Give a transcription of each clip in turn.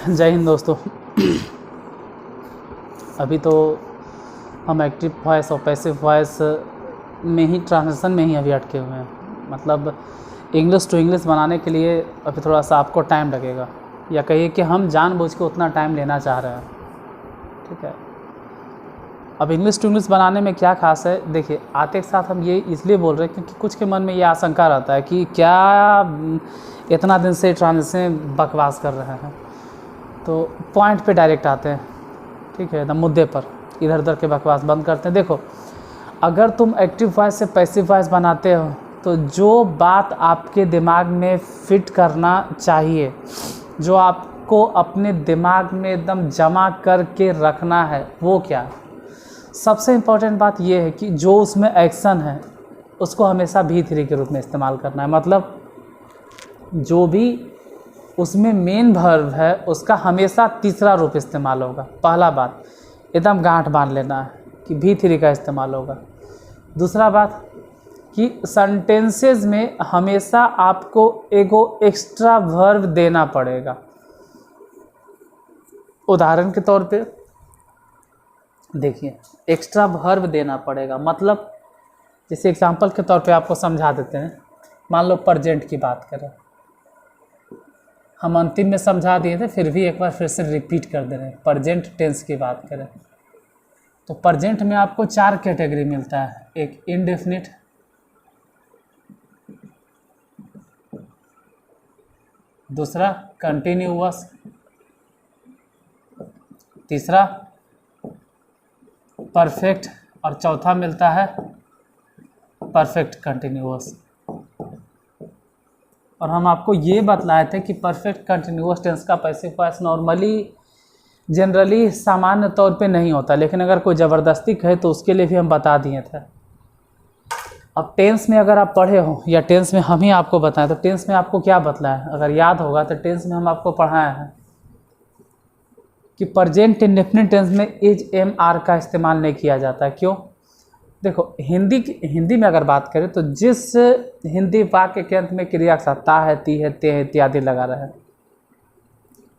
जय हिंद दोस्तों। अभी तो हम एक्टिव वॉइस और पैसिव वॉइस में ही ट्रांजिशन में ही अभी अटके हुए हैं। मतलब इंग्लिश टू इंग्लिश बनाने के लिए अभी थोड़ा सा आपको टाइम लगेगा, या कहिए कि हम जानबूझ के उतना टाइम लेना चाह रहे हैं। ठीक है, अब इंग्लिश टू इंग्लिश बनाने में क्या खास है, देखिए आते के साथ हम ये इसलिए बोल रहे हैं क्योंकि कुछ के मन में ये आशंका रहता है कि क्या इतना दिन से ट्रांजिशन बकवास कर रहे हैं। तो पॉइंट पे डायरेक्ट आते हैं, ठीक है, एकदम मुद्दे पर, इधर उधर के बकवास बंद करते हैं। देखो, अगर तुम एक्टिव वॉइस से पैसिव वॉइस बनाते हो तो जो बात आपके दिमाग में फिट करना चाहिए, जो आपको अपने दिमाग में एकदम जमा करके रखना है, वो क्या है? सबसे इम्पोर्टेंट बात ये है कि जो उसमें एक्शन है उसको हमेशा V3 के रूप में इस्तेमाल करना है। मतलब जो भी उसमें मेन वर्ब है उसका हमेशा तीसरा रूप इस्तेमाल होगा। पहला बात एकदम गांठ बांध लेना है कि V3 का इस्तेमाल होगा। दूसरा बात कि सेंटेंसेस में हमेशा आपको एगो एक्स्ट्रा वर्ब देना पड़ेगा। उदाहरण के तौर पे देखिए, एक्स्ट्रा वर्ब देना पड़ेगा। मतलब जैसे एग्जांपल के तौर पे आपको समझा देते हैं। मान लो प्रेजेंट की बात करें, हम अंतिम में समझा दिए थे, फिर भी एक बार फिर से रिपीट कर दे रहे हैं। प्रेजेंट टेंस की बात करें तो प्रेजेंट में आपको 4 कैटेगरी मिलता है। एक इनडेफिनिट, दूसरा कंटिन्यूअस, तीसरा परफेक्ट, और चौथा मिलता है परफेक्ट कंटिन्यूअस। और हम आपको ये बतलाए थे कि परफेक्ट कंटिन्यूअस टेंस का पैसिव वॉइस नॉर्मली जनरली सामान्य तौर पे नहीं होता, लेकिन अगर कोई ज़बरदस्ती कहे तो उसके लिए भी हम बता दिए थे। अब टेंस में अगर आप पढ़े हो या टेंस में हम ही आपको बताएं तो टेंस में आपको क्या बतलाया, अगर याद होगा तो टेंस में हम आपको पढ़ाए हैं कि प्रेजेंट इंडेफिनिट टेंस में इज एम आर का इस्तेमाल नहीं किया जाता है। क्यों? देखो, हिंदी में अगर बात करें तो जिस हिंदी वाक्य के अंत में क्रिया का ता है, ती है, ते है इत्यादि लगा रहा है,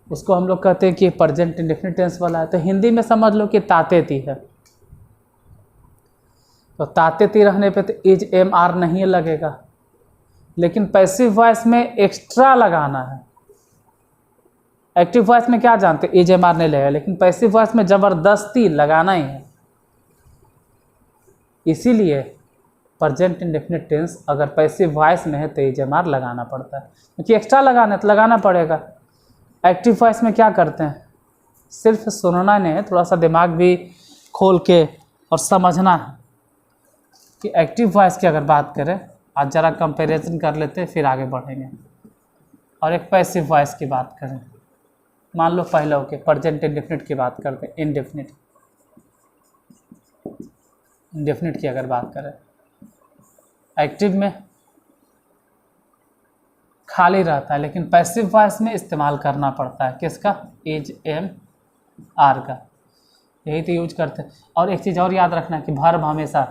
उसको हम लोग कहते हैं कि प्रेजेंट इंडेफिनिट टेंस वाला है। तो हिंदी में समझ लो कि ताते ती है, तो ताते ती रहने पे तो इज एम आर नहीं लगेगा। लेकिन पैसिव वॉइस में एक्स्ट्रा लगाना है। एक्टिव वॉइस में क्या जानते, इज एम आर नहीं लगेगा, लेकिन पैसिव वॉइस में ज़बरदस्ती लगाना ही है। इसीलिए प्रेजेंट इंडेफिनिट टेंस अगर पैसिव वॉइस में है तो इज एम आर लगाना पड़ता है, क्योंकि एक्स्ट्रा लगाना है तो लगाना पड़ेगा। एक्टिव वॉइस में क्या करते हैं, सिर्फ सुनना नहीं है, थोड़ा सा दिमाग भी खोल के और समझना है कि एक्टिव वॉइस की अगर बात करें, आज ज़रा कंपैरिजन कर लेते हैं फिर आगे बढ़ेंगे। और एक पैसिव वॉइस की बात करें, मान लो पहले ओके प्रेजेंट इंडेफिनिट की बात करते हैं। इंडेफिनिट की अगर बात करें, एक्टिव में खाली रहता है, लेकिन पैसिव वॉइस में इस्तेमाल करना पड़ता है। किसका? इज एम आर का, यही तो यूज करते हैं। और एक चीज़ और याद रखना कि वर्ब हमेशा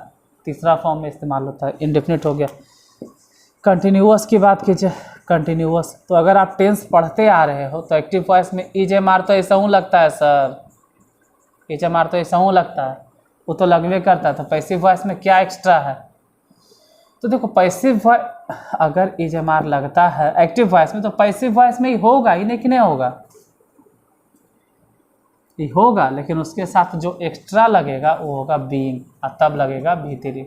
तीसरा फॉर्म में इस्तेमाल होता है। इंडेफिनिट हो गया। कंटिन्यूअस की बात कीजिए, कंटिन्यूअस तो अगर आप टेंस पढ़ते आ रहे हो तो एक्टिव वॉइस में इज एम आर तो ऐसा हूँ लगता है सर, इज एम आर तो ऐसा हूँ लगता है, वो तो लगवे करता है। तो पैसिव वॉइस में क्या एक्स्ट्रा है? तो देखो, पैसिव वॉइस अगर इज एम आर लगता है एक्टिव वॉइस में तो पैसिव वॉइस में ही होगा ही, नहीं कि नहीं होगा, ये होगा। लेकिन उसके साथ जो एक्स्ट्रा लगेगा वो होगा बीइंग, और तब लगेगा V3।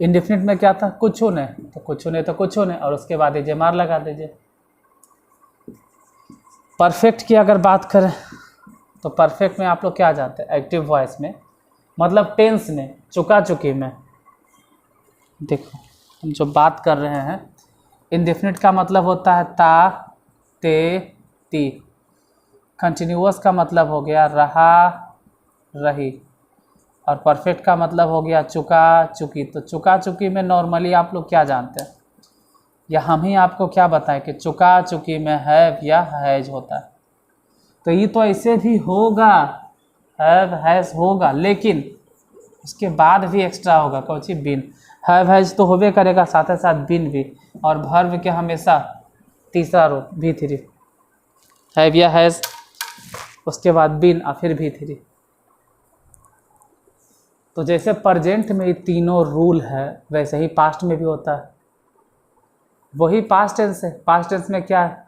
इंडेफिनिट में क्या था, कुछ नहीं तो कुछ नहीं तो कुछ नहीं, और उसके बाद इज एम आर लगा दीजिए। परफेक्ट की अगर बात करें तो परफेक्ट में आप लोग क्या जानते हैं, एक्टिव वॉइस में मतलब टेंस में, चुका चुकी में। देखो, हम जो बात कर रहे हैं, इंडेफिनिट का मतलब होता है ता, ते, ती। कंटिन्यूअस का मतलब हो गया रहा, रही। और परफेक्ट का मतलब हो गया चुका चुकी। तो चुका चुकी में नॉर्मली आप लोग क्या जानते हैं, या हम ही आपको क्या बताएं कि चुका चुकी में हैव या हैज होता है। तो ये तो ऐसे भी होगा, हैव हैज होगा, लेकिन उसके बाद भी एक्स्ट्रा होगा, कौन सी? बीन। हैव हैज तो होबे करेगा, साथ ही साथ बीन भी। और वर्ब के हमेशा तीसरा रो V3, हैव या हैज़, उसके बाद बीन और फिर V3। तो जैसे प्रेजेंट में ये तीनों रूल है वैसे ही पास्ट में भी होता है। वही पास्ट टेंस है। पास्ट टेंस में क्या है,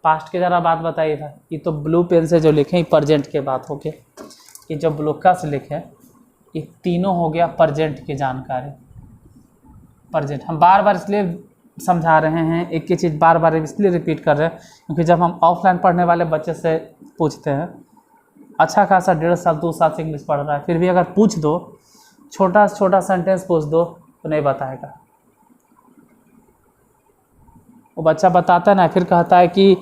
पास्ट की ज़रा बात बताइए भाई। ये तो ब्लू पेन से जो लिखे प्रेजेंट के बात हो गई, ये जो ब्लूका से लिखे ये तीनों हो गया प्रेजेंट की जानकारी। प्रेजेंट हम बार बार इसलिए समझा रहे हैं, एक ही चीज़ बार बार इसलिए रिपीट कर रहे हैं क्योंकि जब हम ऑफलाइन पढ़ने वाले बच्चे से पूछते हैं, अच्छा खासा 1.5 साल 2 साल से इंग्लिश पढ़ रहा है, फिर भी अगर पूछ दो, छोटा से छोटा सेंटेंस पूछ दो तो नहीं बताएगा। वो बच्चा बताता है ना, फिर कहता है कि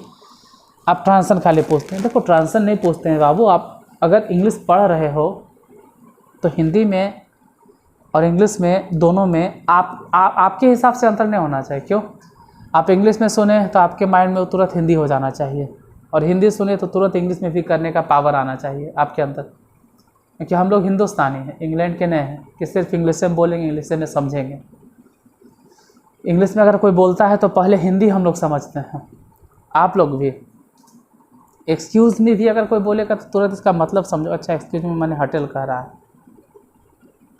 आप ट्रांसलेशन खाली पूछते हैं। देखो ट्रांसलेशन नहीं पूछते हैं बाबू, आप अगर इंग्लिश पढ़ रहे हो तो हिंदी में और इंग्लिश में दोनों में आपके हिसाब से अंतर नहीं होना चाहिए। क्यों? आप इंग्लिश में सुने तो आपके माइंड में तुरंत हिंदी हो जाना चाहिए, और हिंदी सुने तो तुरंत इंग्लिश में भी करने का पावर आना चाहिए आपके अंदर, क्योंकि हम लोग हिंदुस्तानी हैं, इंग्लैंड के नहीं हैं कि सिर्फ इंग्लिश में बोलेंगे, इंग्लिश में समझेंगे। इंग्लिश में अगर कोई बोलता है तो पहले हिंदी हम लोग समझते हैं, आप लोग भी। एक्सक्यूज़ मी भी अगर कोई बोलेगा तो तुरंत इसका मतलब समझो, अच्छा एक्सक्यूज मी मैंने होटल कह रहा है।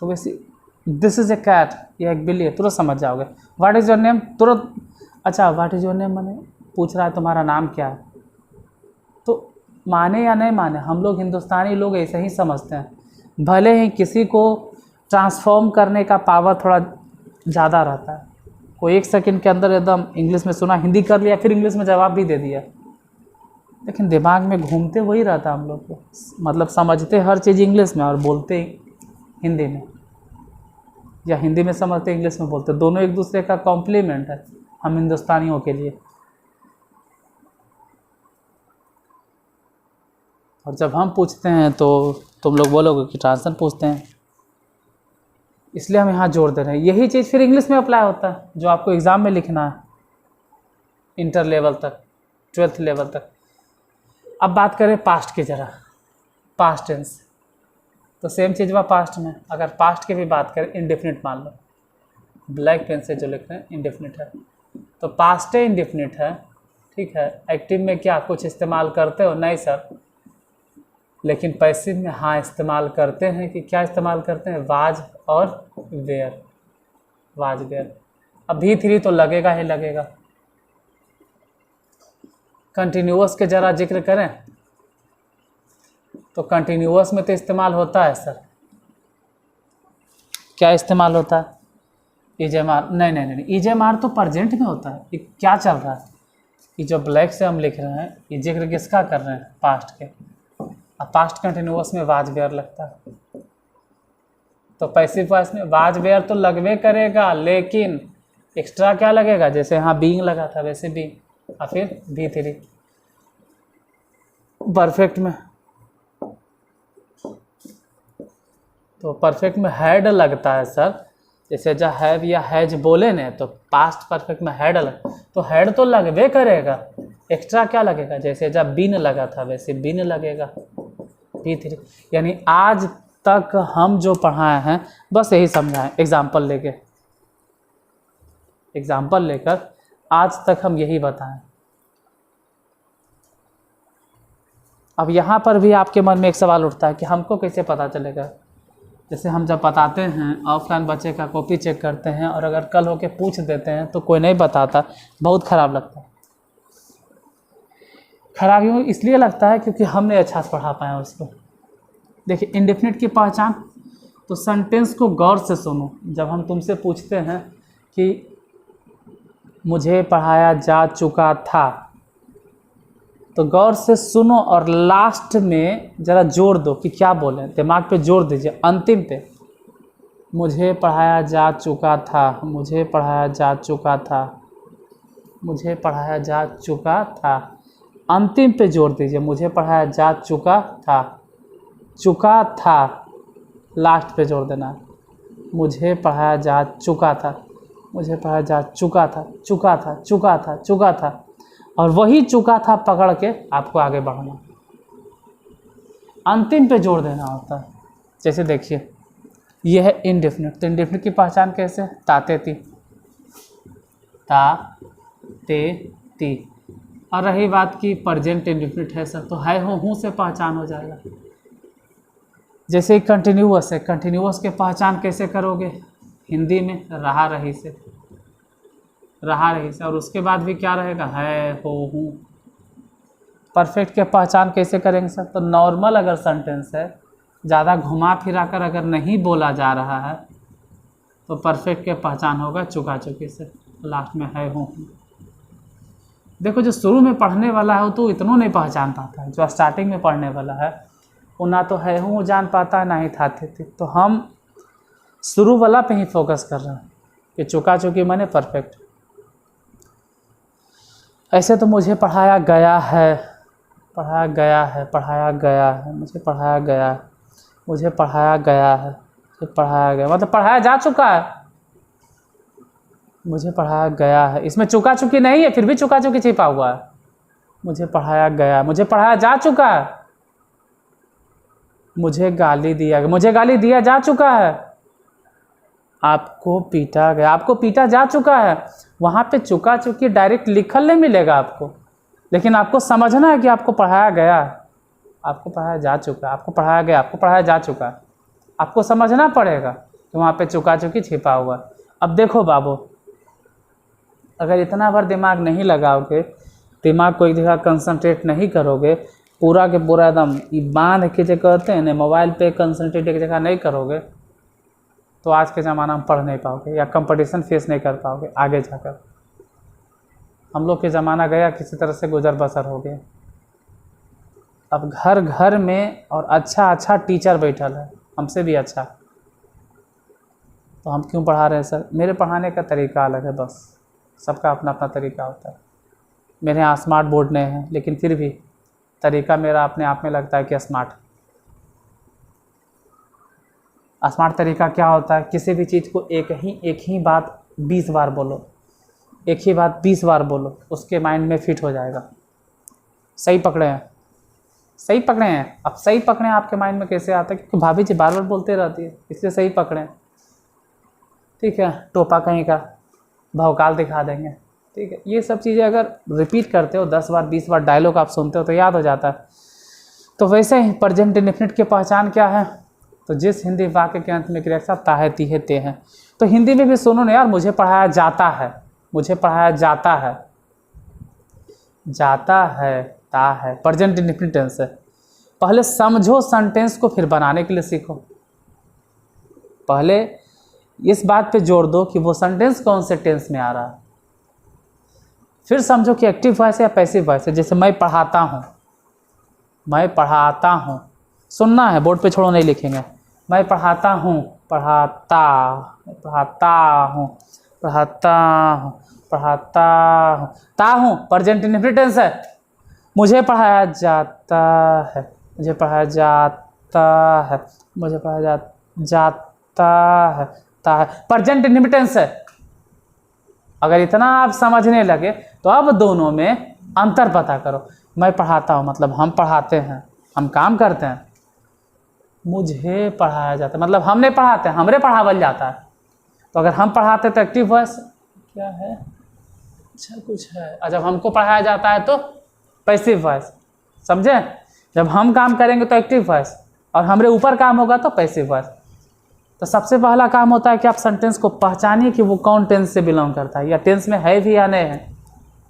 तो वैसे दिस इज़ ए कैट, या एक बिल्ली है, तुरंत समझ जाओगे। व्हाट इज़ योर नेम, तुरंत। अच्छा व्हाट इज़ योर नेम मैंने पूछ रहा है तुम्हारा नाम क्या है। तो माने या नहीं माने, हम लोग हिंदुस्तानी लोग ऐसे ही समझते हैं। भले ही किसी को ट्रांसफॉर्म करने का पावर थोड़ा ज़्यादा रहता है, कोई 1 सेकंड के अंदर एकदम इंग्लिश में सुना, हिंदी कर लिया, फिर इंग्लिश में जवाब भी दे दिया, लेकिन दिमाग में घूमते वही रहता हम लोग को। मतलब समझते हर चीज़ इंग्लिश में और बोलते हिंदी में, या हिंदी में समझते इंग्लिश में बोलते, दोनों एक दूसरे का कॉम्प्लीमेंट है हम हिंदुस्तानियों के लिए। और जब हम पूछते हैं तो तुम लोग बोलोगे कि ट्रांसलेशन पूछते हैं, इसलिए हम यहाँ जोड़ दे रहे हैं। यही चीज़ फिर इंग्लिश में अप्लाई होता है जो आपको एग्ज़ाम में लिखना है, इंटर लेवल तक, 12th लेवल तक। अब बात करें पास्ट की, जरा पास्ट टेंस, तो सेम चीज़ हुआ पास्ट में। अगर पास्ट की भी बात करें, इंडेफिनिट मान लो, ब्लैक पेन से जो लिख रहे हैं इंडेफिनिट है, तो पास्ट है इंडेफिनिट है, ठीक है। एक्टिव में क्या कुछ इस्तेमाल करते हो? नहीं सर। लेकिन पैसिव में हाँ इस्तेमाल करते हैं। कि क्या इस्तेमाल करते हैं? वाज और वेयर, वाज वेयर। अब V3 तो लगेगा ही लगेगा। कंटिन्यूअस के ज़रा जिक्र करें तो कंटिन्यूअस में तो इस्तेमाल होता है सर, क्या इस्तेमाल होता है? EJMR। नहीं, EJMR तो प्रेजेंट में होता है। ये क्या चल रहा है? ये जो ब्लैक से हम लिख रहे हैं, ये जिक्र किसका कर रहे हैं? पास्ट के। अब पास्ट कंटिन्यूअस में वाज वेयर लगता है, तो पैसिव वॉइस में वाज वेयर तो लगवे करेगा, लेकिन एक्स्ट्रा क्या लगेगा? जैसे यहाँ बीइंग लगा था वैसे बीइंग, और फिर V3। परफेक्ट में तो परफेक्ट में हैड लगता है सर। जैसे जब हैव या हैज बोले ने तो पास्ट परफेक्ट में हैड लग, तो हैड तो लगवे करेगा, एक्स्ट्रा क्या लगेगा? जैसे जब बीन लगा था वैसे बीन लगेगा, V3। यानी आज तक हम जो पढ़ाए हैं बस यही समझाएं, एग्जाम्पल लेकर आज तक हम यही बताएं। अब यहाँ पर भी आपके मन में एक सवाल उठता है कि हमको कैसे पता चलेगा? जैसे हम जब बताते हैं, ऑफलाइन बच्चे का कॉपी चेक करते हैं, और अगर कल होके पूछ देते हैं तो कोई नहीं बताता, बहुत ख़राब लगता है। खराब यूँ इसलिए लगता है क्योंकि हमने अच्छा से पढ़ा पाया उसको। देखिए इंडेफिनिट की पहचान, तो सेंटेंस को गौर से सुनो। जब हम तुमसे पूछते हैं कि मुझे पढ़ाया जा चुका था, तो गौर से सुनो और लास्ट में ज़रा जोड़ दो कि क्या बोलें, दिमाग पे जोड़ दीजिए अंतिम पे। मुझे पढ़ाया जा चुका था, मुझे पढ़ाया जा चुका था, मुझे पढ़ाया जा चुका था, अंतिम पे जोड़ दीजिए, मुझे पढ़ाया जा चुका था, चुका था लास्ट पे जोड़ देना है। मुझे पढ़ाया जा चुका था, मुझे पढ़ाया जा चुका था, चुका था, चुका था, चुका था, और वही चुका था पकड़ के आपको आगे बढ़ना, अंतिम पे जोड़ देना होता है। जैसे देखिए यह है इंडेफिनिट, तो इंडेफिनिट की पहचान कैसे? ताते ती, ता ते ती। और रही बात की प्रेजेंट इंडेफिनिट है सर, तो है हूँ से पहचान हो जाएगा। जैसे कंटिन्यूअस है, कंटिन्यूअस के पहचान कैसे करोगे? हिंदी में रहा रही से, रहा रही से, और उसके बाद भी क्या रहेगा? है हो हूँ। परफेक्ट के पहचान कैसे करेंगे सर? तो नॉर्मल अगर सेंटेंस है, ज़्यादा घुमा फिरा कर अगर नहीं बोला जा रहा है, तो परफेक्ट के पहचान होगा चुका चुकी से, लास्ट में है हूँ। देखो जो शुरू में पढ़ने वाला है वो तो इतना नहीं पहचान पाता है, जो स्टार्टिंग में पढ़ने वाला है वो ना तो है हूँ जान पाता है, ना ही था थे। तो हम शुरू वाला पे ही फोकस कर रहे हैं कि चुका चुकी माने परफेक्ट। ऐसे तो मुझे पढ़ाया गया है, पढ़ाया गया है, पढ़ाया गया है, मुझे पढ़ाया गया है, मुझे पढ़ाया गया है, मुझे पढ़ाया गया, मतलब पढ़ाया जा चुका है, मुझे पढ़ाया गया है। इसमें चुका चुकी नहीं है, फिर भी चुका चुकी छिपा हुआ है। मुझे पढ़ाया गया, मुझे पढ़ाया जा चुका है, मुझे गाली दिया गया, मुझे गाली दिया जा चुका है, आपको पीटा गया, आपको पीटा जा चुका है। वहाँ पे चुका चुकी डायरेक्ट लिखल नहीं मिलेगा आपको, लेकिन आपको समझना है कि आपको पढ़ाया गया है, आपको पढ़ाया जा चुका है, आपको पढ़ाया गया, आपको पढ़ाया जा चुका है। आपको समझना पड़ेगा कि वहाँ पे चुका चुकी छिपा हुआ है। अब देखो बाबू, अगर इतना भर दिमाग नहीं लगाओगे, दिमाग को एक जगह कंसंट्रेट नहीं करोगे, पूरा के पूरा एकदम बांध के जो कहते हैं ना, मोबाइल पे कंसंट्रेट एक जगह नहीं करोगे, तो आज के ज़माना में पढ़ नहीं पाओगे या कंपटीशन फेस नहीं कर पाओगे आगे जाकर। हम लोग के ज़माना गया, किसी तरह से गुजर बसर हो गया। अब घर घर में और अच्छा अच्छा टीचर बैठल है, हमसे भी अच्छा, तो हम क्यों पढ़ा रहे हैं सर? मेरे पढ़ाने का तरीका अलग है, बस सबका अपना अपना तरीका होता है। मेरे यहाँ स्मार्ट बोर्ड नहीं है, लेकिन फिर भी तरीका मेरा अपने आप में लगता है कि स्मार्ट तरीका क्या होता है? किसी भी चीज़ को एक ही बात 20 बार बोलो, एक ही बात 20 बार बोलो, उसके माइंड में फिट हो जाएगा। सही पकड़े हैं? सही पकड़े हैं? अब सही पकड़े हैं आपके माइंड में कैसे आता है? क्योंकि भाभी जी बार बार बोलते रहती है, इसलिए सही पकड़े हैं। ठीक है, टोपा कहीं का भौकाल दिखा देंगे। ठीक है, ये सब चीज़ें अगर रिपीट करते हो 10 बार 20 बार, डायलॉग आप सुनते हो तो याद हो जाता है। तो वैसे ही प्रेजेंट इंडेफिनिट की पहचान क्या है? तो जिस हिंदी वाक्य के अंत में क्रिया के साथ ता है, ती है, ते हैं। तो हिंदी में भी सुनो ना यार, मुझे पढ़ाया जाता है, मुझे पढ़ाया जाता है, जाता है, ता है, प्रेजेंट इंडेफिनिट टेंस है। पहले समझो सेंटेंस को, फिर बनाने के लिए सीखो। पहले इस बात पे जोर दो कि वो सेंटेंस कौन से टेंस में आ रहा है, फिर समझो कि एक्टिव वॉइस या पैसिव वॉइस है। जैसे मैं पढ़ाता हूँ, मैं पढ़ाता हूँ, सुनना है, बोर्ड पे छोड़ो, नहीं लिखेंगे। मैं पढ़ाता हूँ, पढ़ाता, पढ़ाता हूँ, पढ़ाता हूँ, पढ़ाता हूँ, ता हूँ प्रेजेंट इंडेफिनिट टेंस है। मुझे पढ़ाया जाता है, मुझे पढ़ाया जाता है, मुझे पढ़ाया जाता है, ता है प्रेजेंट इंडेफिनिट टेंस है। अगर इतना आप समझने लगे तो अब दोनों में अंतर पता करो। मैं पढ़ाता हूँ मतलब हम पढ़ाते हैं, हम काम करते हैं। मुझे पढ़ाया जाता है मतलब हमने पढ़ाते हैं, हमरे पढ़ावल जाता है। तो अगर हम पढ़ाते तो एक्टिव वॉइस क्या है? अच्छा कुछ है। और जब हमको पढ़ाया जाता है तो पैसिव वॉइस, समझे? जब हम काम करेंगे तो एक्टिव वॉइस, और हमरे ऊपर काम होगा तो पैसिव वॉइस। तो सबसे पहला काम होता है कि आप सेंटेंस को पहचानिए कि वो कौन टेंस से बिलोंग करता है, या टेंस में है भी या नहीं है,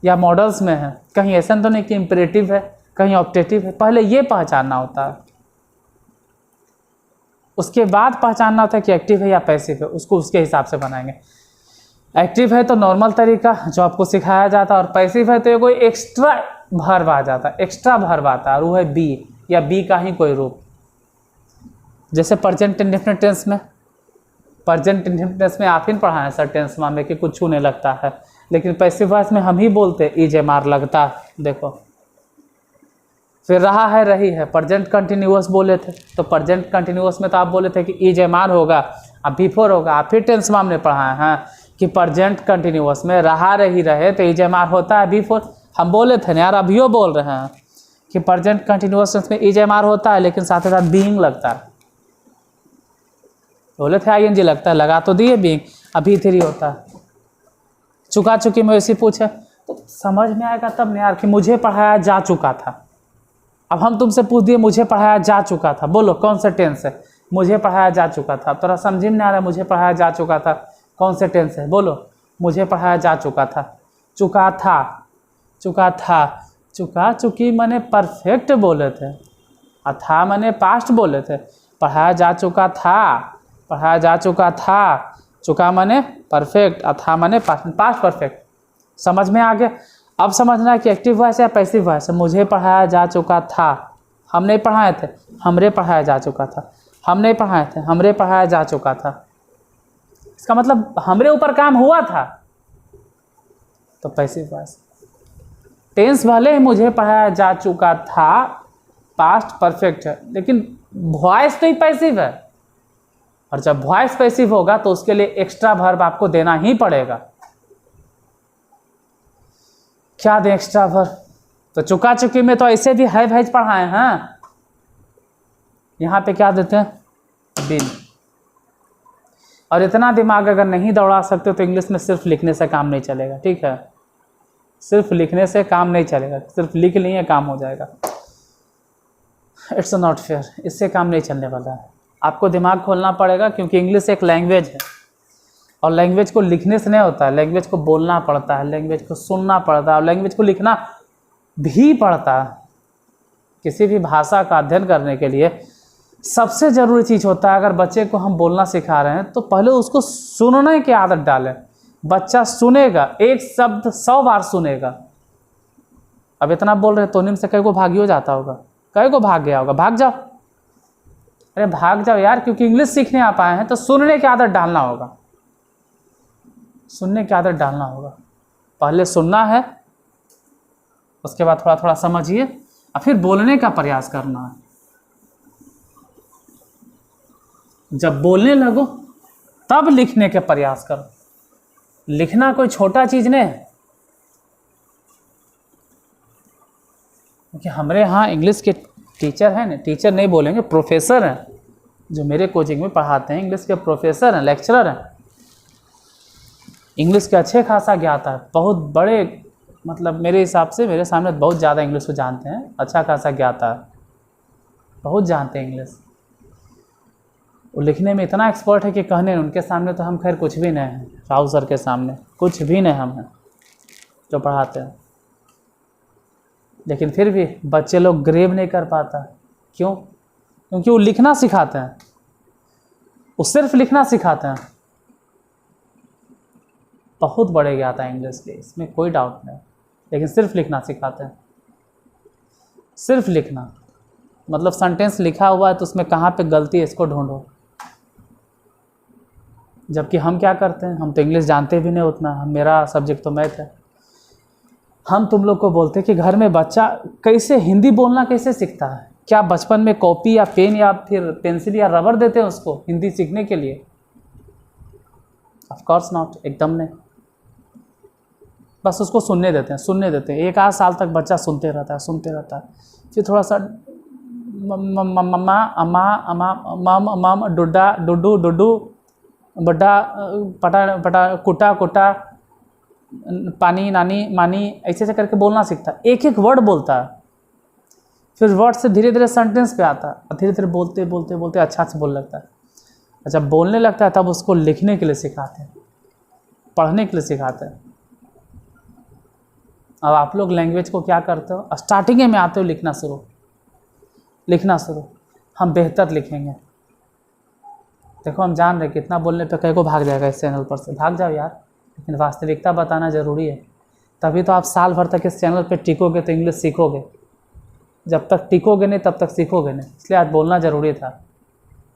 या मॉडल्स में है। कहीं ऐसा तो नहीं कि इम्परेटिव है, कहीं ऑप्टेटिव है। पहले ये पहचानना होता है, उसके बाद पहचानना होता है कि एक्टिव है या पैसिव है। उसको उसके हिसाब से बनाएंगे। एक्टिव है तो नॉर्मल तरीका जो आपको सिखाया जाता है, और पैसिव है तो ये कोई एक्स्ट्रा वर्ब आ जाता है, एक्स्ट्रा वर्ब आता है, और वो है बी, या बी का ही कोई रूप। जैसे प्रेजेंट इंडेफिनिट टेंस में, प्रेजेंट इंडेफिनिट टेंस में आप ही पढ़ाएं सर टेंस में कि कुछ छूने लगता है, लेकिन पैसिव वॉइस में हम ही बोलते EJMR लगता है। देखो फिर रहा है, रही है, प्रेजेंट कंटिन्यूअस बोले थे, तो प्रेजेंट कंटिन्यूअस में तो आप बोले थे कि EJMR होगा, अब बिफोर होगा। आप फिर टेंस में हमने पढ़ाया है कि प्रेजेंट कंटिन्यूअस में रहा रही रहे तो EJMR होता है बिफोर। हम बोले थे ना यार, अभियो बोल रहे हैं कि प्रेजेंट कंटिन्यूअस टेंस में EJMR होता है, लेकिन साथ ही साथ बीइंग लगता है। बोले थे ING लगता है, लगा तो दिए बीइंग, अभी 3 होता है। चुका चुकी में वैसे पूछे तो समझ में आएगा तब नहीं यार कि मुझे पढ़ाया जा चुका था। अब हम तुमसे पूछ दिए मुझे पढ़ाया जा चुका था, बोलो कौन सा टेंस है? मुझे पढ़ाया जा चुका था। अब थोड़ा समझ में नहीं आ रहा है, मुझे पढ़ाया जा चुका था कौन से टेंस है? बोलो मुझे पढ़ाया जा चुका था। चुका था, चुका था, चुका चुकी मैंने परफेक्ट बोले थे, था मैंने पास्ट बोले थे। पढ़ाया जा चुका था, पढ़ाया जा चुका था, चुका मैंने परफेक्ट, था मैंने पास्ट परफेक्ट। समझ में आ गया? अब समझना है कि एक्टिव वॉइस या पैसिव वॉइस है। मुझे पढ़ाया जा चुका था, हम नहीं पढ़ाए थे, हमरे पढ़ाया जा चुका था। हम नहीं पढ़ाए थे, हमरे पढ़ाया जा चुका था। इसका मतलब हमरे ऊपर काम हुआ था, तो पैसिव वॉइस। टेंस भले ही मुझे पढ़ाया जा चुका था पास्ट परफेक्ट है, लेकिन वॉइस तो ही पैसिव है। और जब वॉइस पैसिव होगा तो उसके लिए एक्स्ट्रा वर्ब आपको देना ही पड़ेगा। क्या दें एक्स्ट्रा वर्ब? तो चुका चुकी में तो ऐसे भी हैव हैज पढ़ाए हैं, यहाँ पे क्या देते हैं? बीन। और इतना दिमाग अगर नहीं दौड़ा सकते तो इंग्लिश में सिर्फ लिखने से काम नहीं चलेगा, ठीक है? सिर्फ लिखने से काम नहीं चलेगा, सिर्फ लिख लिए काम हो जाएगा। इट्स नॉट फेयर, इससे काम नहीं चलने वाला है। आपको दिमाग खोलना पड़ेगा, क्योंकि इंग्लिश एक लैंग्वेज है और लैंग्वेज को लिखने से नहीं होता है, लैंग्वेज को बोलना पड़ता है, लैंग्वेज को सुनना पड़ता है और लैंग्वेज को लिखना भी पड़ता है। किसी भी भाषा का अध्ययन करने के लिए सबसे ज़रूरी चीज़ होता है, अगर बच्चे को हम बोलना सिखा रहे हैं तो पहले उसको सुनने की आदत डालें। बच्चा सुनेगा, एक शब्द 100 बार सुनेगा। अब इतना बोल रहे तो निम से कई को भागी हो जाता होगा, कई को भाग गया होगा, भाग जाओ। अरे भाग जाओ यार, क्योंकि इंग्लिश सीखने आप आए हैं तो सुनने की आदत डालना होगा, सुनने की आदत डालना होगा। पहले सुनना है, उसके बाद थोड़ा थोड़ा समझिए और फिर बोलने का प्रयास करना है। जब बोलने लगो तब लिखने के प्रयास करो। लिखना कोई छोटा चीज़ नहीं है, क्योंकि हमारे यहाँ इंग्लिश के टीचर हैं ना, टीचर नहीं बोलेंगे, प्रोफेसर हैं, जो मेरे कोचिंग में पढ़ाते हैं, इंग्लिश के प्रोफेसर हैं, लेक्चरर हैं। इंग्लिश के अच्छे खासा ज्ञाता है, बहुत बड़े, मतलब मेरे हिसाब से मेरे सामने बहुत ज़्यादा इंग्लिश को जानते हैं, अच्छा खासा ज्ञाता है, बहुत जानते हैं इंग्लिश। वो लिखने में इतना एक्सपर्ट है कि कहने उनके सामने तो हम खैर कुछ भी नहीं हैं, राव सर के सामने कुछ भी नहीं हम हैं जो पढ़ाते हैं। लेकिन फिर भी बच्चे लोग ग्रेव नहीं कर पाता। क्यों? क्योंकि वो लिखना सिखाते हैं, वो सिर्फ लिखना सिखाते हैं। बहुत बड़े ज्ञाता है इंग्लिश के, इसमें कोई डाउट नहीं, लेकिन सिर्फ लिखना सिखाते हैं। सिर्फ लिखना मतलब सेंटेंस लिखा हुआ है तो उसमें कहाँ पे गलती है इसको ढूंढो। जबकि हम क्या करते हैं, हम तो इंग्लिश जानते भी नहीं उतना, मेरा सब्जेक्ट तो मैथ है। हम तुम लोग को बोलते हैं कि घर में बच्चा कैसे हिंदी बोलना कैसे सीखता है? क्या बचपन में कॉपी या पेन या फिर पेंसिल या रबर देते हैं उसको हिंदी सीखने के लिए? ऑफ कोर्स नॉट, एकदम नहीं। बस उसको सुनने देते हैं, सुनने देते हैं। 1 आध साल तक बच्चा सुनते रहता है, सुनते रहता है। फिर थोड़ा सा मम्मा अम्मा अम्मा मम मम डुड्डा डुड्डू डुड्डू बड्डा पटा पटा कुटा कुटा पानी नानी मानी, ऐसे ऐसे करके बोलना सीखता है। एक एक वर्ड बोलता है, फिर वर्ड से धीरे धीरे सेंटेंस पे आता है और धीरे धीरे बोलते बोलते बोलते अच्छा से बोलने लगता है। जब बोलने लगता है तब उसको लिखने के लिए सिखाते हैं, पढ़ने के लिए सिखाते हैं। अब आप लोग लैंग्वेज को क्या करते हो, स्टार्टिंग में आते हो लिखना शुरू, लिखना शुरू। हम बेहतर लिखेंगे। देखो हम जान रहे कितना बोलने पे कहीं को भाग जाएगा इस चैनल पर से, भाग जाओ यार, लेकिन वास्तविकता बताना ज़रूरी है। तभी तो आप साल भर तक इस चैनल पे टिकोगे तो इंग्लिश सीखोगे। जब तक टिकोगे नहीं तब तक सीखोगे नहीं। इसलिए आज बोलना ज़रूरी था,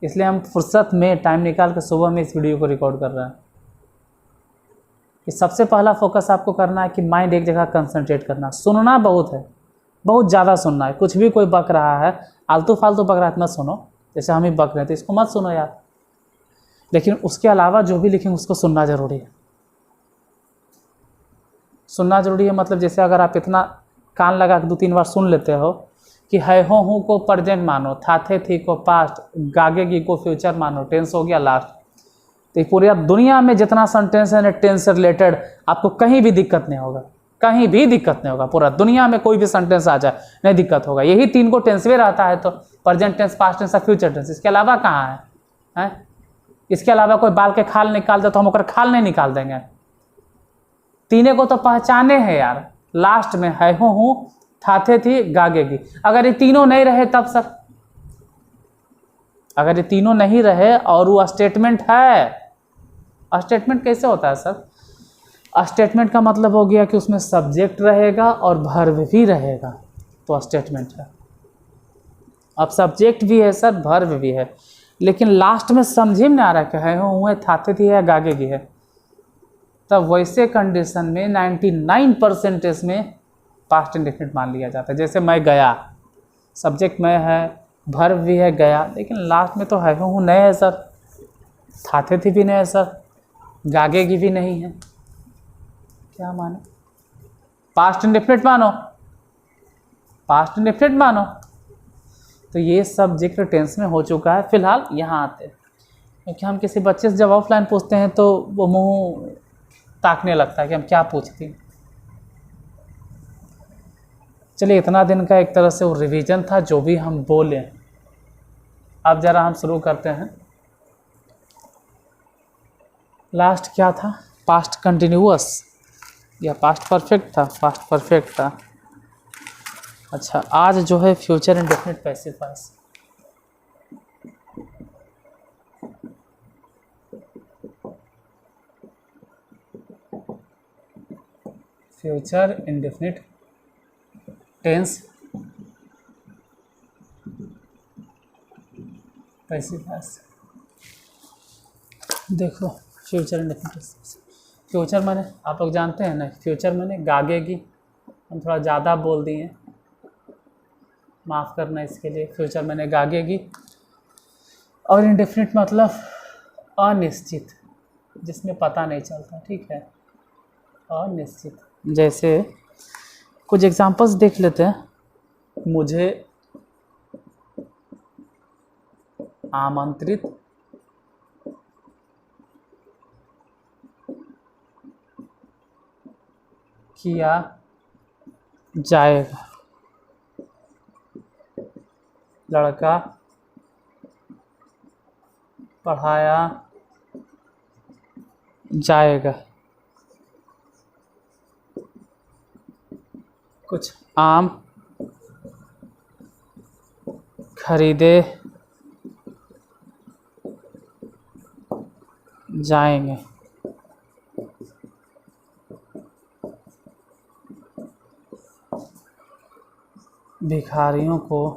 इसलिए हम फुर्सत में टाइम निकाल के सुबह में इस वीडियो को रिकॉर्ड कर रहे हैं। कि सबसे पहला फोकस आपको करना है कि माइंड एक जगह कंसंट्रेट करना। सुनना बहुत है, बहुत ज़्यादा सुनना है। कुछ भी कोई बक रहा है, आलतू फालतू बक रहा है, मत सुनो। जैसे हम ही बक रहे थे, इसको मत सुनो यार। लेकिन उसके अलावा जो भी लिखेंगे उसको सुनना ज़रूरी है। सुनना ज़रूरी है मतलब जैसे अगर आप इतना कान लगा के 2-3 बार सुन लेते हो कि है हो हूँ को प्रेजेंट मानो, था थे थी को पास्ट, गागेगी को फ्यूचर मानो, टेंस हो गया लास्ट। तो पूरी दुनिया में जितना सेंटेंस है ना टेंस से रिलेटेड, आपको कहीं भी दिक्कत नहीं होगा। कहीं भी दिक्कत नहीं होगा, पूरा दुनिया में कोई भी सेंटेंस आ जाए नहीं दिक्कत होगा। यही 3 को टेंस में रहता है, तो प्रेजेंट टेंस, पास्ट टेंस और फ्यूचर टेंस। इसके अलावा कहाँ है, हैं? इसके अलावा कोई बाल के खाल निकाल दे तो हम ओकर खाल नहीं निकाल देंगे। तीनों को तो पहचाने हैं यार, लास्ट में है हो हूँ, थाथे थी, गागेगी। अगर ये तीनों नहीं रहे तब सर, अगर ये तीनों नहीं रहे और वो स्टेटमेंट है, स्टेटमेंट कैसे होता है सर? स्टेटमेंट का मतलब हो गया कि उसमें सब्जेक्ट रहेगा और वर्ब भी रहेगा, तो स्टेटमेंट है। अब सब्जेक्ट भी है सर, वर्ब भी है, लेकिन लास्ट में समझे में आ रहा है कि है हुए, थाथे थी है, गागेगी है। तब वैसे कंडीशन में 99% में पास्ट इंडेफिनिट मान लिया जाता है। जैसे मैं गया, सब्जेक्ट में है, वर्ब भी है गया, लेकिन लास्ट में तो है हूँ नहीं है सर, थाथे थी भी नहीं है सर, गागेगी भी नहीं है। क्या माने? पास्ट इंडेफिनिट मानो, पास्ट इंडेफिनिट मानो। तो ये सब्जेक्ट टेंस में हो चुका है। फिलहाल यहाँ आते हैं, क्योंकि हम किसी बच्चे से जब ऑफलाइन पूछते हैं तो वो मुंह ताकने लगता है कि हम क्या पूछते हैं। चलिए, इतना दिन का एक तरह से वो रिवीजन था जो भी हम बोले। अब ज़रा हम शुरू करते हैं। लास्ट क्या था? पास्ट कंटिन्यूअस या पास्ट परफेक्ट था? पास्ट परफेक्ट था। अच्छा, आज जो है future indefinite passive voice. Future indefinite tense passive voice. देखो, फ्यूचर इंडेफिनिट, फ्यूचर माने आप लोग जानते हैं ना, फ्यूचर माने गागेगी। हम थोड़ा ज़्यादा बोल दिए, माफ़ करना इसके लिए। फ्यूचर माने गागेगी, और इंडेफिनिट मतलब अनिश्चित, जिसमें पता नहीं चलता। ठीक है, अनिश्चित। जैसे कुछ एग्जांपल्स देख लेते हैं। मुझे आमंत्रित किया जाएगा, लड़का पढ़ाया जाएगा, कुछ आम खरीदे जाएंगे, भिखारियों को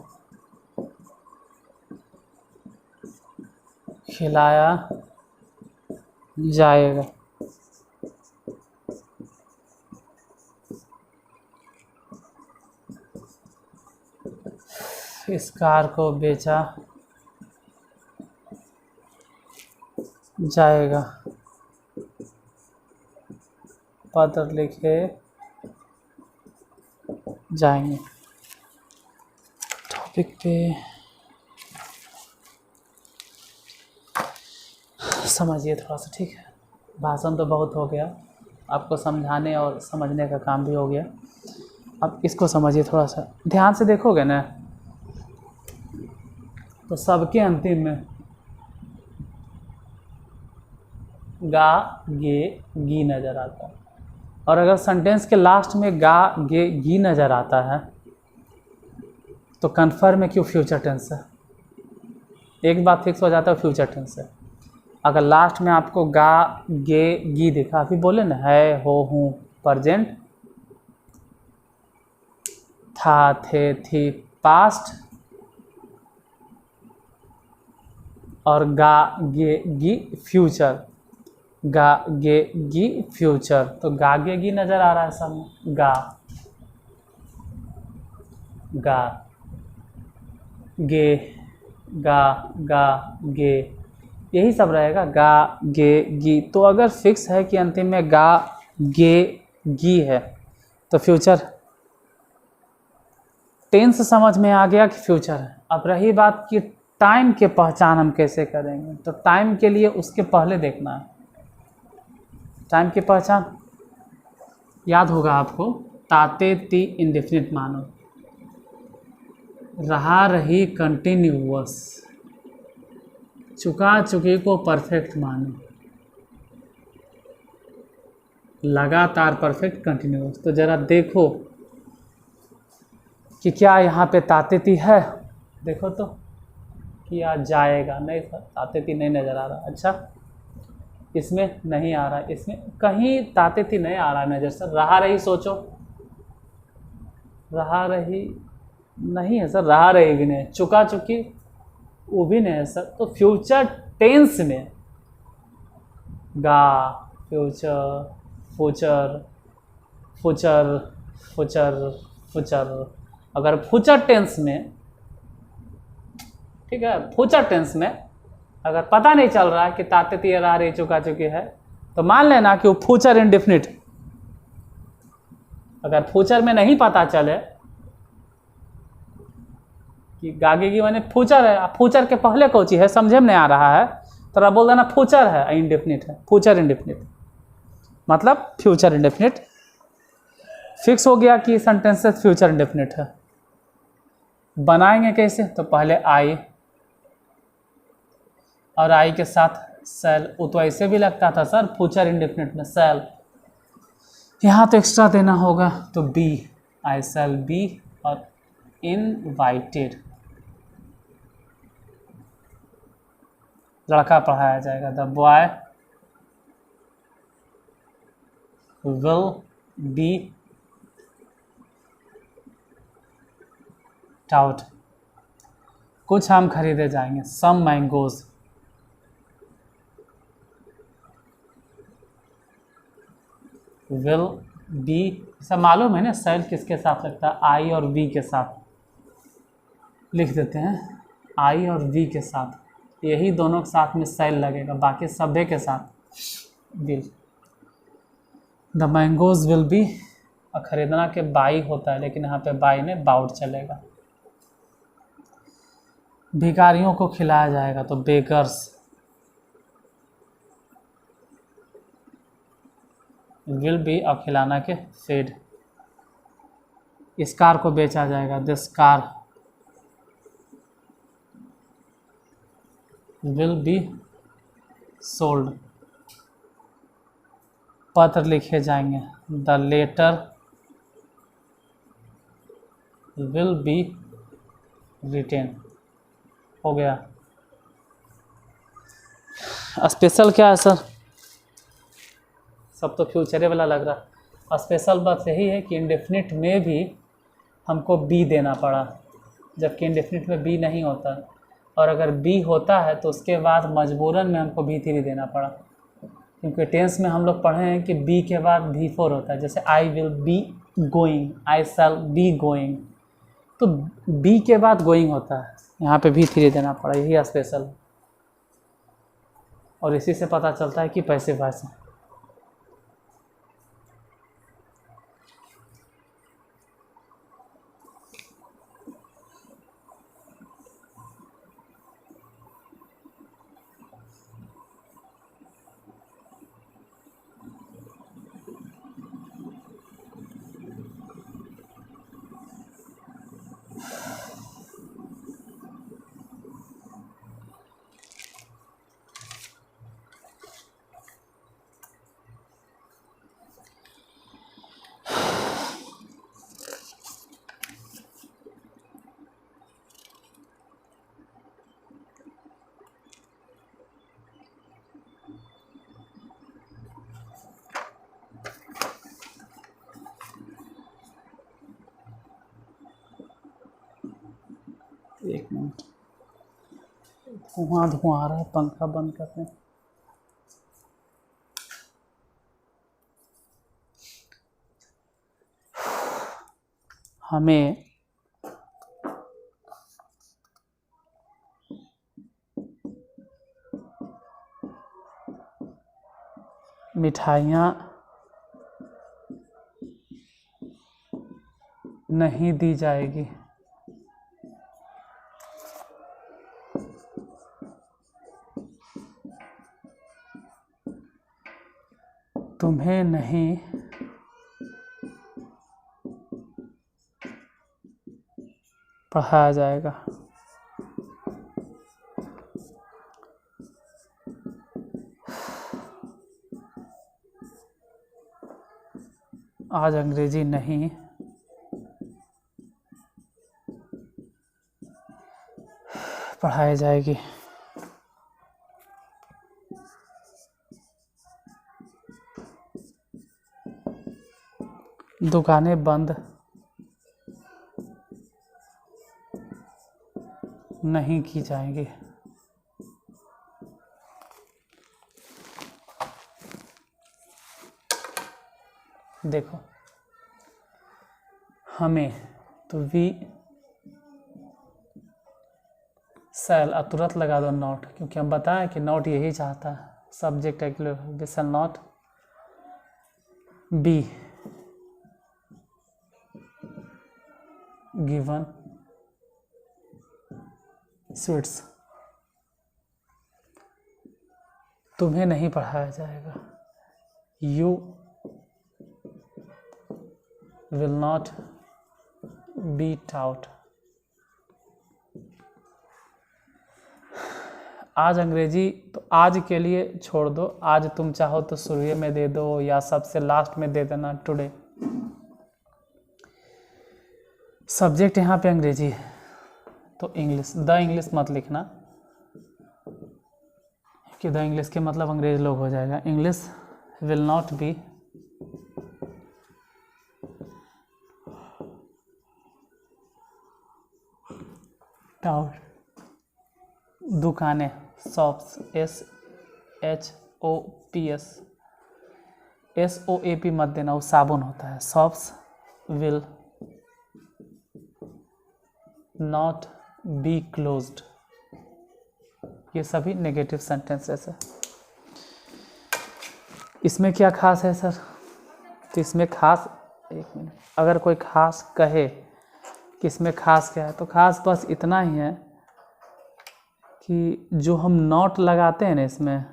खिलाया जाएगा, इस कार को बेचा जाएगा, पत्र लिखे जाएंगे। टॉपिक पे समझिए थोड़ा सा, ठीक है? भाषण तो बहुत हो गया, आपको समझाने और समझने का काम भी हो गया। अब इसको समझिए थोड़ा सा ध्यान से, देखोगे ना तो सबके अंतिम में गा गे गी नज़र आता है, और अगर सेंटेंस के लास्ट में गा गे गी नज़र आता है तो कन्फर्म है कि वो फ्यूचर टेंस है। एक बात फिक्स हो जाता है, फ्यूचर टेंस है। अगर लास्ट में आपको गा गे गी दिखा, अभी बोले ना है हो हूँ, प्रेजेंट, था थे थी पास्ट, और गा गे गी फ्यूचर, गा गे गी फ्यूचर, तो गा गे गी नज़र आ रहा है सब में। गा गा गे गा गा गे, यही सब रहेगा, गा गे गी। तो अगर फिक्स है कि अंतिम में गा गे गी है तो फ्यूचर टेंस समझ में आ गया कि फ्यूचर है। अब रही बात कि टाइम के पहचान हम कैसे करेंगे, तो टाइम के लिए उसके पहले देखना है। टाइम की पहचान याद होगा आपको, ताते ती इंडेफिनिट मानो, रहा रही कंटिन्यूअस, चुका चुकी को परफेक्ट मानो, लगातार परफेक्ट कंटिन्यूअस। तो ज़रा देखो कि क्या यहाँ पे तातेती है, देखो तो, किया जाएगा, नहीं सर तातेती नहीं नज़र आ रहा। अच्छा, इसमें नहीं आ रहा, इसमें कहीं तातेती नहीं आ रहा नज़र सर। रहा रही सोचो, रहा रही नहीं है सर, रहा रही भी नहीं, चुका चुकी वो भी नहीं है सर। तो फ्यूचर टेंस में गा, future, future, future, future, future, अगर फ्यूचर टेंस में, ठीक है, फ्यूचर टेंस में अगर पता नहीं चल रहा है कि ताते रहा रही चुका चुकी है, तो मान लेना कि वो फ्यूचर इंडेफिनिट। अगर फ्यूचर में नहीं पता चले कि गागे की माने फ्यूचर है, फ्यूचर के पहले कोची है समझे में नहीं आ रहा है, तो आप बोल देना फ्यूचर है इंडेफिनिट है, फ्यूचर इंडेफिनिट मतलब फ्यूचर इंडेफिनिट। फिक्स हो गया कि सेंटेंसेस फ्यूचर इंडेफिनिट है। बनाएंगे कैसे, तो पहले आई और आई के साथ सेल, वो तो ऐसे भी लगता था सर फ्यूचर इंडेफिनिट में सेल, यहाँ तो एक्स्ट्रा देना होगा, तो बी, आई सेल बी, और इनवाइटेड, लड़का पढ़ाया जाएगा, the boy will be taut, कुछ आम खरीदे जाएंगे, सम मैंगोज, विल बी, सब मालूम है ना सेल किसके साथ लगता है, आई और बी के साथ, लिख देते हैं आई और बी के साथ, यही दोनों के साथ में सेल लगेगा, बाकी सभ्य के साथ will. The mangoes will be, खरीदना के बाई होता है लेकिन यहाँ पे बाई ने बाउट चलेगा। भिखारियों को खिलाया जाएगा, तो बेगर्स विल बी, और खिलाना के फेड। इस कार को बेचा जाएगा, this car will be sold. पत्र लिखे जाएंगे, the letter will be written. हो गया। स्पेशल क्या है सर, सब तो फ्यूचरे वाला लग रहा। स्पेशल बात यही है कि इंडेफिनिट में भी हमको बी देना पड़ा, जबकि इंडेफिनिट में बी नहीं होता, और अगर बी होता है तो उसके बाद मजबूरन में हमको V3 देना पड़ा, क्योंकि टेंस में हम लोग पढ़े हैं कि बी के बाद V4 होता है। जैसे I will be going, I shall be going, तो बी के बाद गोइंग होता है, यहाँ पे V3 देना पड़ा, यही स्पेशल। और इसी से पता चलता है कि पैसिव वॉइस है। एक मिनट, धुआं धुआं आ रहा है, पंखा बंद करते हैं। हमें मिठाइयाँ नहीं दी जाएगी, तुम्हें नहीं पढ़ाया जाएगा। आज अंग्रेजी नहीं पढ़ाई जाएगी। दुकानें बंद नहीं की जाएंगी। देखो हमें तो वी शैल तुरंत लगा दो नॉट, क्योंकि हम बताएं कि नॉट यही चाहता है, subject active we shall not be given sweets. तुम्हें नहीं पढ़ाया जाएगा। You will not be taught. आज अंग्रेजी तो आज के लिए छोड़ दो, आज तुम चाहो तो शुरू में दे दो या सबसे लास्ट में दे देना टुडे। सब्जेक्ट यहाँ पे अंग्रेजी है तो इंग्लिश, द इंग्लिश मत लिखना कि द इंग्लिश के मतलब अंग्रेज लोग हो जाएगा। English will not be taut. दुकानें शॉप्स SHOPS, SOAP मत देना, वो साबुन होता है। Shops will not be closed. ये सभी नेगेटिव सेंटेंसेस है। इसमें क्या खास है सर? तो इसमें खास, एक मिनट, अगर कोई खास कहे कि इसमें खास क्या है तो खास बस इतना ही है कि जो हम नॉट लगाते हैं ना इसमें,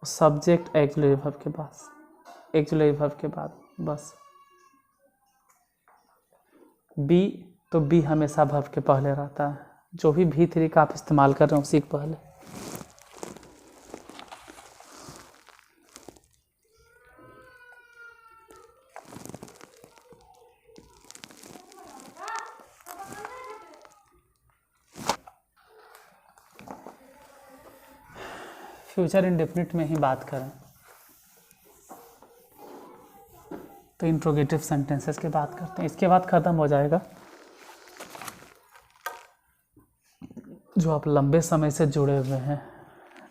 सब्जेक्ट एक्जुलेटिव वर्ब के पास, एक्जुलेटिव वर्ब के बाद बस। बी तो बी हमेशा वर्ब के पहले रहता है। जो भी V3 का आप इस्तेमाल कर रहे हो उसी के पहले। फ्यूचर इंडेफिनिट में ही बात करें तो इंट्रोगेटिव सेंटेंसेस की बात करते हैं। इसके बाद ख़त्म हो जाएगा जो आप लंबे समय से जुड़े हुए हैं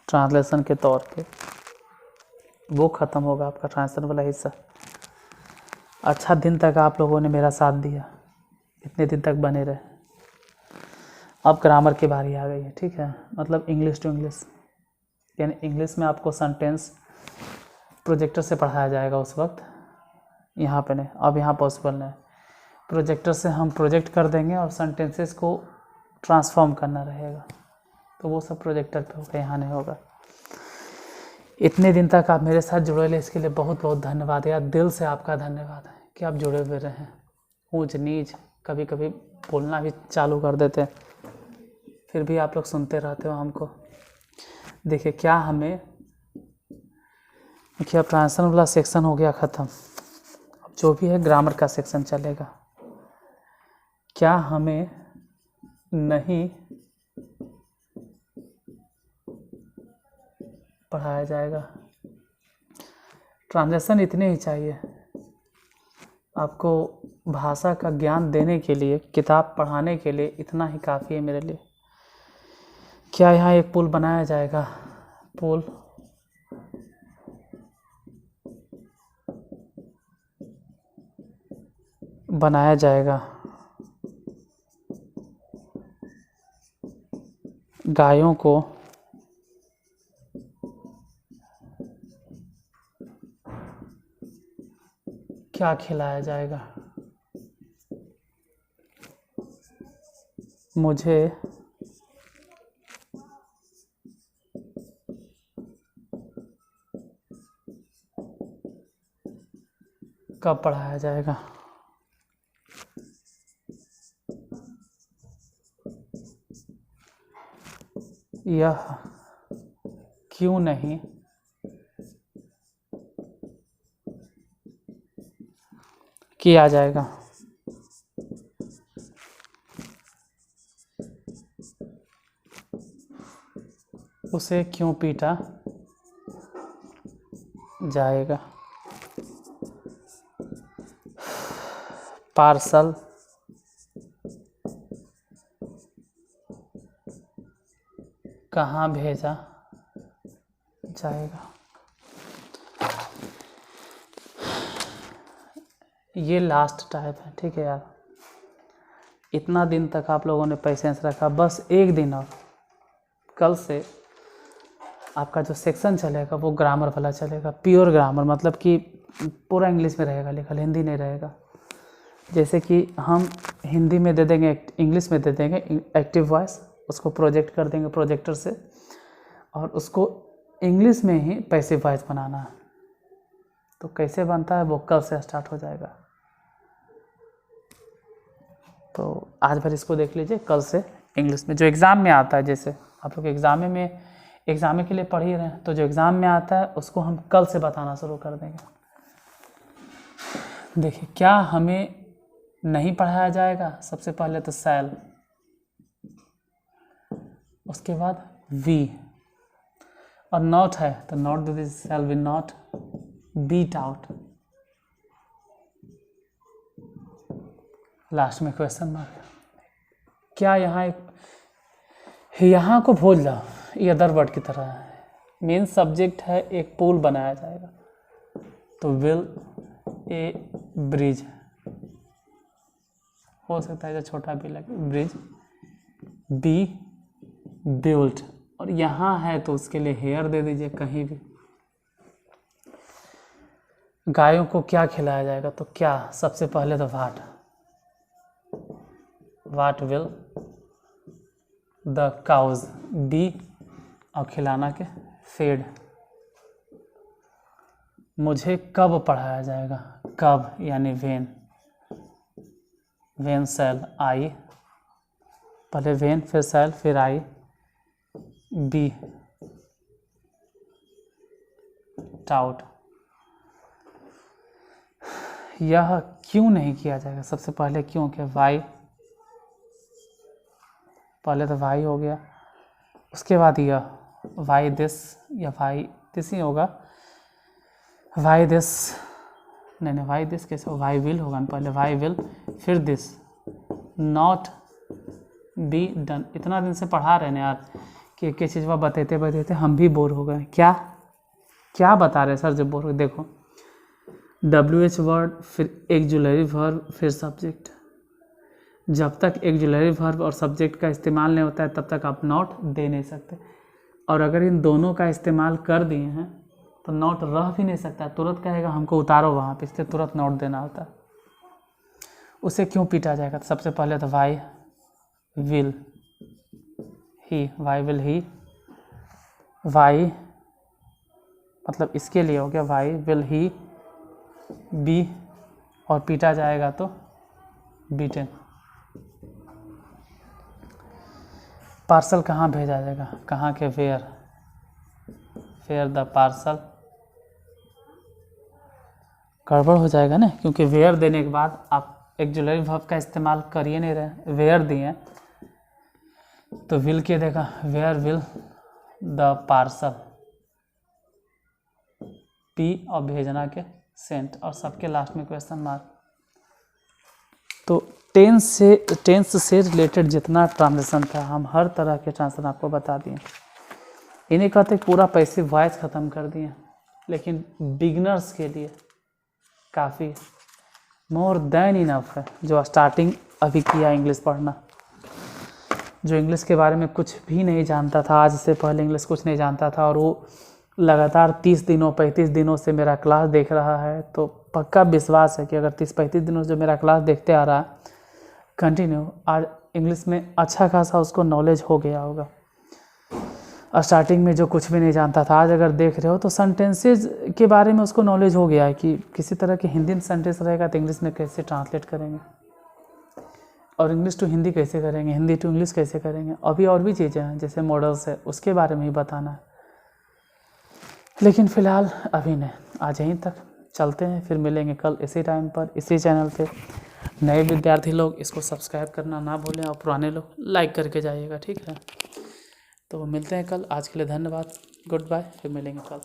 ट्रांसलेशन के तौर पे, वो ख़त्म होगा आपका ट्रांसलेशन वाला हिस्सा। अच्छा दिन तक आप लोगों ने मेरा साथ दिया, इतने दिन तक बने रहे। अब ग्रामर की बारी आ गई है, ठीक है, मतलब इंग्लिश टू इंग्लिश, यानी इंग्लिश में आपको सेंटेंस प्रोजेक्टर से पढ़ाया जाएगा उस वक्त, यहाँ पे नहीं। अब यहाँ पॉसिबल नहीं, प्रोजेक्टर से हम प्रोजेक्ट कर देंगे और सेंटेंसेस को ट्रांसफॉर्म करना रहेगा, तो वो सब प्रोजेक्टर पे होगा, यहाँ नहीं होगा। इतने दिन तक आप मेरे साथ जुड़े रहे, इसके लिए बहुत बहुत धन्यवाद यार, दिल से आपका धन्यवाद है कि आप जुड़े हुए रहें। ऊंच नीच कभी कभी बोलना भी चालू कर देते हैं, फिर भी आप लोग सुनते रहते हो हमको। देखिए क्या हमें, देखिए अब ट्रांसलेशन वाला सेक्शन हो गया ख़त्म, अब जो भी है ग्रामर का सेक्शन चलेगा। क्या हमें नहीं पढ़ाया जाएगा? ट्रांसलेशन इतने ही चाहिए आपको, भाषा का ज्ञान देने के लिए, किताब पढ़ाने के लिए इतना ही काफ़ी है मेरे लिए। क्या यहाँ एक पुल बनाया जाएगा? पुल बनाया जाएगा। गायों को क्या खिलाया जाएगा? मुझे कब पढ़ाया जाएगा? यह क्यों नहीं किया जाएगा? उसे क्यों पीटा जाएगा? पार्सल कहाँ भेजा जाएगा? ये लास्ट टाइप है, ठीक है यार। इतना दिन तक आप लोगों ने पेशेंस रखा, बस एक दिन और। कल से आपका जो सेक्शन चलेगा वो ग्रामर वाला चलेगा, प्योर ग्रामर, मतलब कि पूरा इंग्लिश में रहेगा लिखा, हिंदी नहीं रहेगा। जैसे कि हम हिंदी में दे देंगे, इंग्लिश में दे देंगे एक्टिव वॉइस, उसको प्रोजेक्ट कर देंगे प्रोजेक्टर से, और उसको इंग्लिश में ही पैसिव वॉइस बनाना है। तो कैसे बनता है वो कल से स्टार्ट हो जाएगा। तो आज भर इसको देख लीजिए, कल से इंग्लिश में जो एग्ज़ाम में आता है, जैसे आप लोग एग्ज़ाम के लिए पढ़ ही रहे हैं, तो जो एग्ज़ाम में आता है उसको हम कल से बताना शुरू कर देंगे। देखिए, क्या हमें नहीं पढ़ाया जाएगा? सबसे पहले तो शैल, उसके बाद वी, और नॉट है तो नॉट दे this, shall we not beat out, last में क्वेश्चन मार्क। क्या यहाँ को भूल जाओ, ये अदर वर्ड की तरह है। मेन सब्जेक्ट है, एक पुल बनाया जाएगा, तो विल ए ब्रिज हो सकता है, जो छोटा भी लगे, ब्रिज बी बिल्ट, और यहाँ है तो उसके लिए हेयर दे दीजिए कहीं भी। गायों को क्या खिलाया जाएगा? तो क्या, सबसे पहले तो what will the cows be, और खिलाना के फीड। मुझे कब पढ़ाया जाएगा? कब यानी वेन शैल आई, पहले वेन फिर शैल फिर आई, बी टाउट। यह क्यों नहीं किया जाएगा? सबसे पहले क्यों के वाई, पहले तो वाई हो गया, उसके बाद यह वाई दिस, या वाई दिस ही होगा, वाई दिस, नहीं वाई दिस कैसे, वाई विल होगा, पहले वाई विल फिर दिस नॉट बी डन। इतना दिन से पढ़ा रहे हैं यार कि एक चीज़ वह बताते हम भी बोर हो गए। क्या बता रहे सर जो बोर हो? देखो, WH वर्ड, फिर एक्जुलरी वर्ब, फिर सब्जेक्ट। जब तक एक्जुलरी वर्ब और सब्जेक्ट का इस्तेमाल नहीं होता है तब तक आप नॉट दे नहीं सकते, और अगर इन दोनों का इस्तेमाल कर दिए हैं तो नॉट रह भी नहीं सकता, तुरंत कहेगा हमको उतारो वहाँ पे, इसलिए तुरंत नॉट देना होता है। उसे क्यों पीटा जाएगा? तो सबसे पहले तो why will he, why will he, why मतलब इसके लिए हो गया, वाई विल ही बी, और पीटा जाएगा तो बीटेन। पार्सल कहाँ भेजा जाएगा? कहाँ के, फेयर द पार्सल। गड़बड़ हो जाएगा ना, क्योंकि वेयर देने के बाद आप एक्जुलरी वर्ब का इस्तेमाल कर ही नहीं रहे, वेयर दिए तो विल के देगा, where will the parcel, be और भेजना के सेंट, और सबके लास्ट में क्वेश्चन मार्क। तो टेंस से रिलेटेड जितना ट्रांजिशन था, हम हर तरह के ट्रांजिशन आपको बता दिए। इन्हें कहते पूरा पैसिव वॉइस ख़त्म कर दिए, लेकिन बिगनर्स के लिए काफ़ी मोर देन इनफ है, जो स्टार्टिंग अभी किया इंग्लिश पढ़ना, जो इंग्लिश के बारे में कुछ भी नहीं जानता था, आज से पहले इंग्लिश कुछ नहीं जानता था, और वो लगातार 30 दिनों 35 दिनों से मेरा क्लास देख रहा है, तो पक्का विश्वास है कि अगर 30-35 दिनों से जो मेरा क्लास देखते आ रहा है कंटिन्यू, आज इंग्लिश में अच्छा खासा उसको नॉलेज हो गया होगा। स्टार्टिंग में जो कुछ भी नहीं जानता था, आज अगर देख रहे हो तो सेंटेंसेज के बारे में उसको नॉलेज हो गया है कि किसी तरह के हिंदी में सेंटेंस रहेगा तो इंग्लिश में कैसे ट्रांसलेट करेंगे। और इंग्लिश टू हिंदी कैसे करेंगे, हिंदी टू इंग्लिश कैसे करेंगे, अभी और भी चीज़ें हैं जैसे मॉडल्स है, उसके बारे में ही बताना है। लेकिन फ़िलहाल अभी नहीं, आज यहीं तक चलते हैं, फिर मिलेंगे कल इसी टाइम पर इसी चैनल पे। नए विद्यार्थी लोग इसको सब्सक्राइब करना ना भूलें और पुराने लोग लाइक करके जाइएगा, ठीक है। तो मिलते हैं कल, आज के लिए धन्यवाद, गुड बाय, फिर मिलेंगे कल।